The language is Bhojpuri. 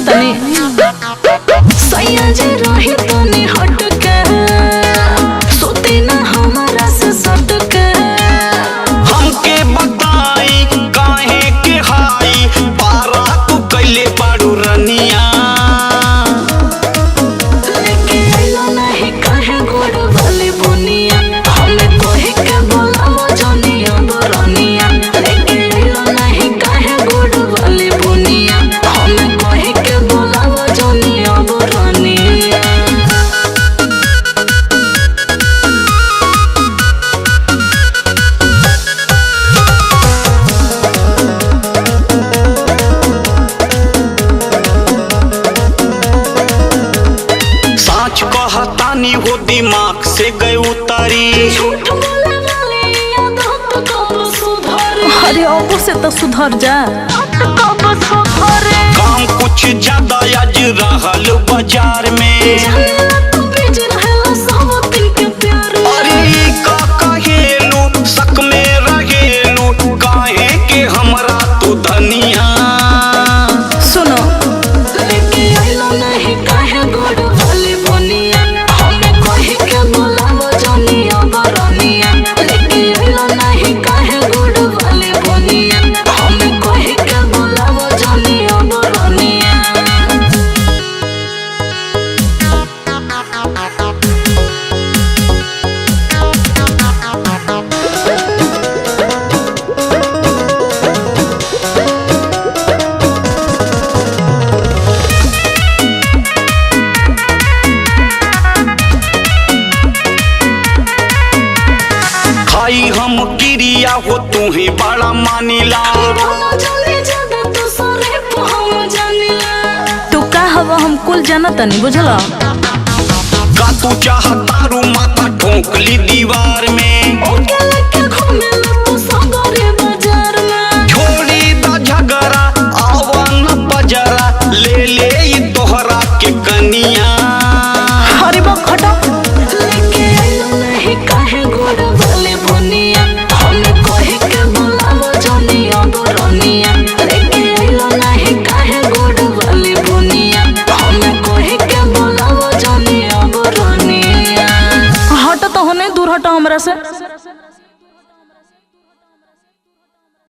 तनी सैया जे रही तनी हट के सोती ना हमारा से सट के हमके बताई काहे के हाई पारा तू कैले बाड़ू रनिया लेके आइलो नहीं काहे गोड़ वाली बुनिया हमें कोही के बोलावो जनिया बरनिया लेके आइलो नहीं काहे गोड़ वाली बुनिया हमें कोही के बोलावो जनिया बरनिया। साच कहतानी हो दिमाग से गए उतारी झूठ बोले वाली आदत कब सुधरे अरे अब से तो सुधर जा कब सुधरे काम कुछ ज्यादा आज रहल बाजार में जानेला तू बीज रहेला सब दिल के प्यार में। अरे का कहेलू शक में रहेलू काहे के हमरा तू धनिया सुनो लेके आइलो नहीं काहे गोड़ वाली बुनिया हमें कोही के बोलावो जनिया बरनिया लेके आइलो नहीं काहे गोड़ वाली बुनिया हमें कोही के बोलावो जनिया बरनिया। खाई हम क्रिया हो तू ही बड़ा मानिला तू का हवा हम कुल जानत नहीं बुझला का तू चाहतारू माथा ठोकली दीवार में छोड़ी दा झगड़ा आवा न बजरा ले ले ई तोहरा के कनिया अरे बा खटा लेके आइलो नहीं काहे गोड़ वाले बुनिया हमें कोही के बोलावो जनिया बरनिया लेके आइलो नहीं काहे गोड़ वाले बुनिया हमें कोही के बोलावो जनिया बरनिया। हट तो होने दूर हटो हमरा से।